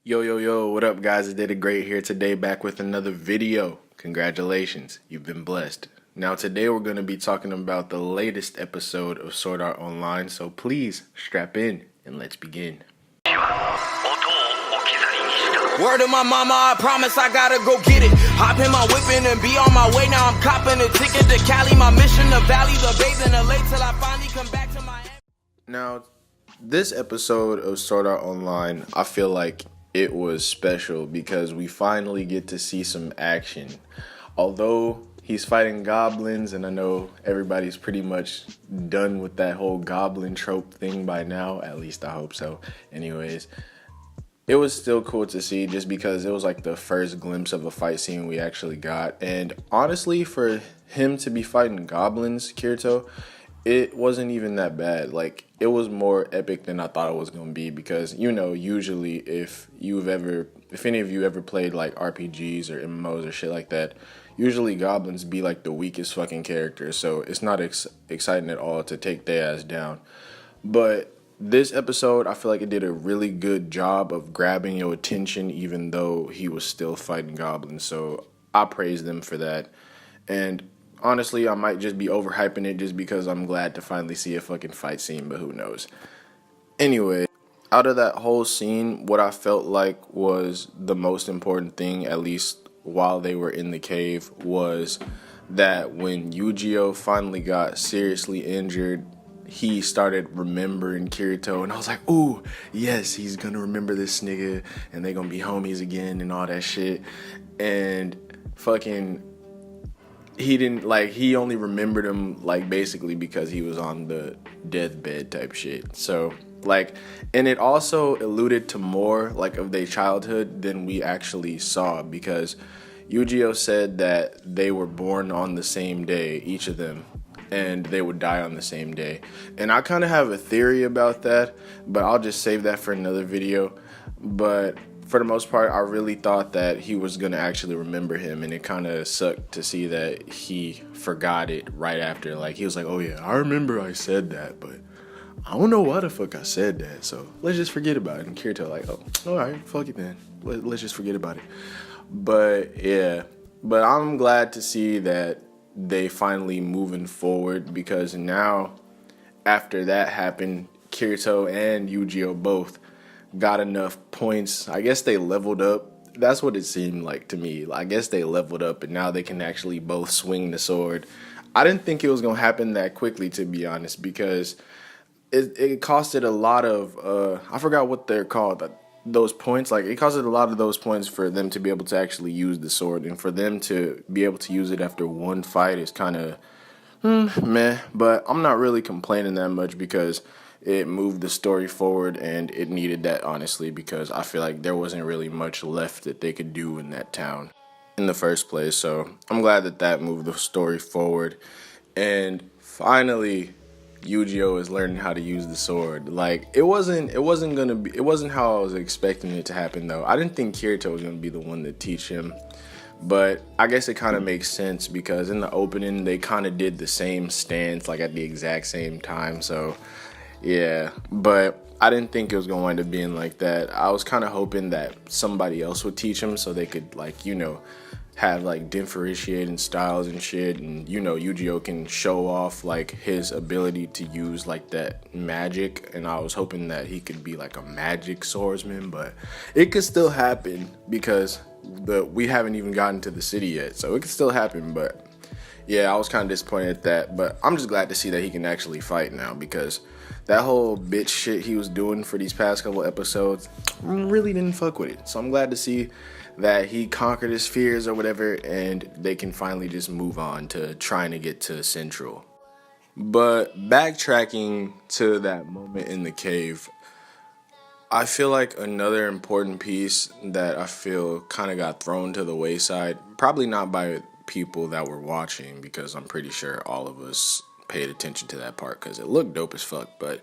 Yo, what up, guys? I did a great here today, back with another video. Congratulations, you've been blessed. Now, today we're going to be talking about the latest episode of Sword Art Online, so please strap in and let's begin. Word of my mama, I promise I gotta go get it. Hop in my whipping and be on my way. Now I'm copping a ticket to Cali. My mission to Valley, the babes in the lake till I finally come back to my. Now, this episode of Sword Art Online, I feel like it was special because we finally get to see some action. Although he's fighting goblins, and I know everybody's pretty much done with that whole goblin trope thing by now. At least I hope so. Anyways, it was still cool to see just because it was like the first glimpse of a fight scene we actually got. And honestly, for him to be fighting goblins, Kirito, it wasn't even that bad. Like, it was more epic than I thought it was going to be because, usually if any of you ever played like RPGs or MMOs or shit like that, usually goblins be like the weakest fucking characters. So it's not exciting at all to take their ass down. But this episode, I feel like it did a really good job of grabbing your attention even though he was still fighting goblins. So I praise them for that. And honestly, I might just be overhyping it just because I'm glad to finally see a fucking fight scene, but who knows. Anyway, out of that whole scene, what I felt like was the most important thing, at least while they were in the cave, was that when Eugeo finally got seriously injured, he started remembering Kirito, and I was like, ooh, yes, he's gonna remember this nigga, and they gonna be homies again, and all that shit. And fucking, he only remembered him, like, basically because he was on the deathbed type shit. So, like, and it also alluded to more, like, of their childhood than we actually saw, because Eugeo said that they were born on the same day, each of them, and they would die on the same day. And I kind of have a theory about that, but I'll just save that for another video. But for the most part, I really thought that he was going to actually remember him, and it kind of sucked to see that he forgot it right after. Like, he was like, oh yeah, I remember I said that, but I don't know why the fuck I said that, so let's just forget about it. And Kirito like, oh, alright, fuck it then. Let's just forget about it. But yeah, but I'm glad to see that they finally moving forward, because now, after that happened, Kirito and Eugeo both got enough points. I guess they leveled up. That's what it seemed like to me. I guess they leveled up, and now they can actually both swing the sword. I didn't think it was going to happen that quickly, to be honest, because it costed a lot of, I forgot what they're called, those points. Like, it costed a lot of those points for them to be able to actually use the sword, and for them to be able to use it after one fight is kind of meh. But I'm not really complaining that much because it moved the story forward, and it needed that, honestly, because I feel like there wasn't really much left that they could do in that town in the first place. So I'm glad that moved the story forward. And finally, Eugeo is learning how to use the sword. Like, it wasn't how I was expecting it to happen, though. I didn't think Kirito was gonna be the one to teach him, but I guess it kind of makes sense because in the opening they kind of did the same stance, like at the exact same time. So yeah, but I didn't think it was gonna wind up being like that. I was kind of hoping that somebody else would teach him so they could, like, have like differentiating styles and shit, and Eugeo can show off like his ability to use like that magic. And I was hoping that he could be like a magic swordsman, but it could still happen because we haven't even gotten to the city yet, so it could still happen. But yeah, I was kind of disappointed at that, but I'm just glad to see that he can actually fight now, because that whole bitch shit he was doing for these past couple episodes really didn't fuck with it. So I'm glad to see that he conquered his fears or whatever, and they can finally just move on to trying to get to Central. But backtracking to that moment in the cave, I feel like another important piece that I feel kind of got thrown to the wayside, probably not by people that were watching, because I'm pretty sure all of us paid attention to that part because it looked dope as fuck, but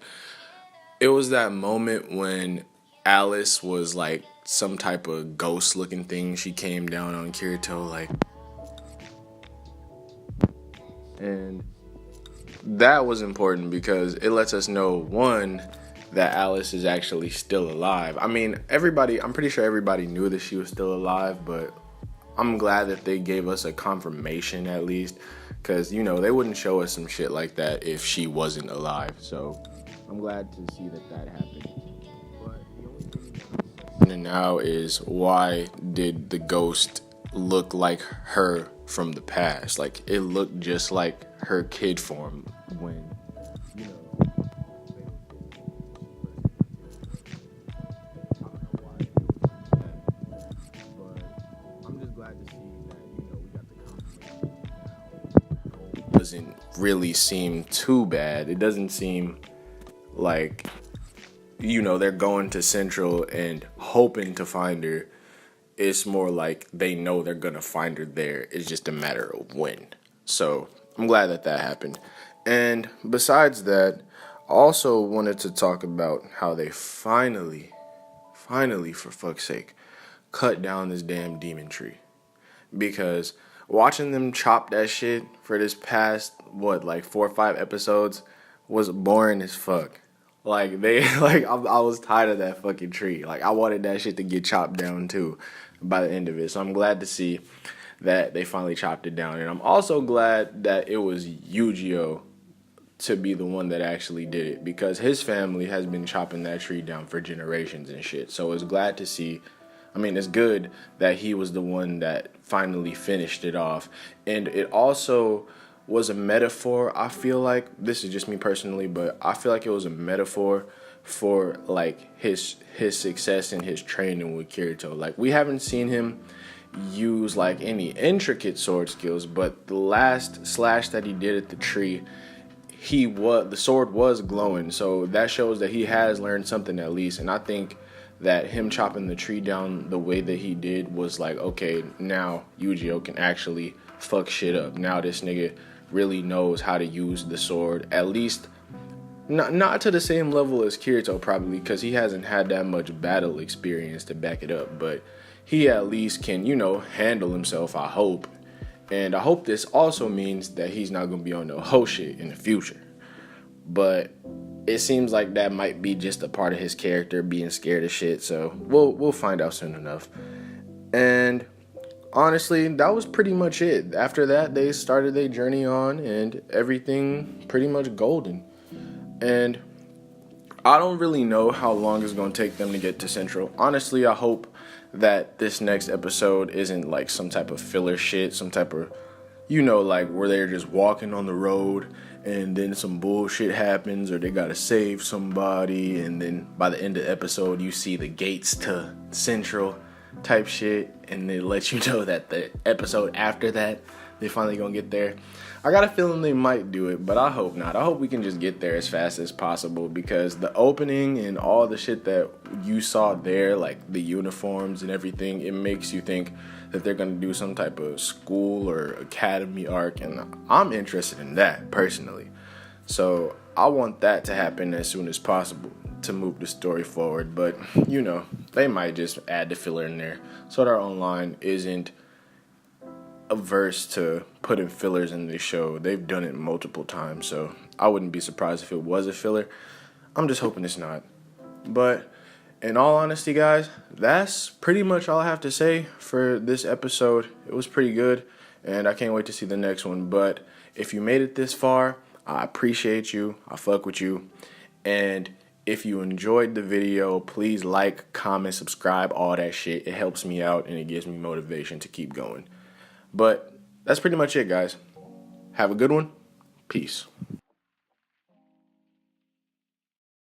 it was that moment when Alice was like some type of ghost looking thing. She came down on Kirito, like, and that was important because it lets us know, one, that Alice is actually still alive. I mean, I'm pretty sure everybody knew that she was still alive, but I'm glad that they gave us a confirmation at least, because, you know, they wouldn't show us some shit like that if she wasn't alive. So I'm glad to see that happened. But the only thing now is, why did the ghost look like her from the past? Like, it looked just like her kid form when, you know, doesn't really seem too bad. It doesn't seem like, you know, they're going to Central and hoping to find her. It's more like they know they're gonna find her there. It's just a matter of when. So I'm glad that happened. And besides that, I also wanted to talk about how they finally, for fuck's sake, cut down this damn demon tree. Because watching them chop that shit for this past, 4 or 5 episodes was boring as fuck. Like, I was tired of that fucking tree. Like, I wanted that shit to get chopped down too by the end of it. So I'm glad to see that they finally chopped it down. And I'm also glad that it was Eugeo to be the one that actually did it, because his family has been chopping that tree down for generations and shit. So it's glad to see. I mean, it's good that he was the one that finally finished it off. And it also was a metaphor. I feel like, this is just me personally, but I feel like it was a metaphor for like his success and his training with Kirito. Like, we haven't seen him use like any intricate sword skills, but the last slash that he did at the tree, the sword was glowing. So that shows that he has learned something at least. And I think that him chopping the tree down the way that he did was like, okay, now Eugeo can actually fuck shit up. Now this nigga really knows how to use the sword, at least not to the same level as Kirito probably, because he hasn't had that much battle experience to back it up, but he at least can, you know, handle himself, I hope. And I hope this also means that he's not gonna be on no hoe shit in the future. But it seems like that might be just a part of his character, being scared of shit. So we'll find out soon enough. And honestly, that was pretty much it. After that, they started their journey on, and everything pretty much golden. And I don't really know how long it's going to take them to get to Central. Honestly, I hope that this next episode isn't like some type of filler shit, some type of, you know, like where they're just walking on the road and then some bullshit happens, or they gotta save somebody, and then by the end of the episode you see the gates to Central type shit, and they let you know that the episode after that they finally gonna get there. I got a feeling they might do it, but I hope not. I hope we can just get there as fast as possible, because the opening and all the shit that you saw there, like the uniforms and everything, it makes you think that they're going to do some type of school or academy arc, and I'm interested in that personally. So I want that to happen as soon as possible to move the story forward, but you know, they might just add the filler in there. Sword Art Online isn't averse to putting fillers in the show. They've done it multiple times, so I wouldn't be surprised if it was a filler. I'm just hoping it's not. But in all honesty, guys, that's pretty much all I have to say for this episode. It was pretty good, and I can't wait to see the next one. But if you made it this far, I appreciate you. I fuck with you. And if you enjoyed the video, please like, comment, subscribe, all that shit. It helps me out, and it gives me motivation to keep going. But that's pretty much it, guys. Have a good one. Peace.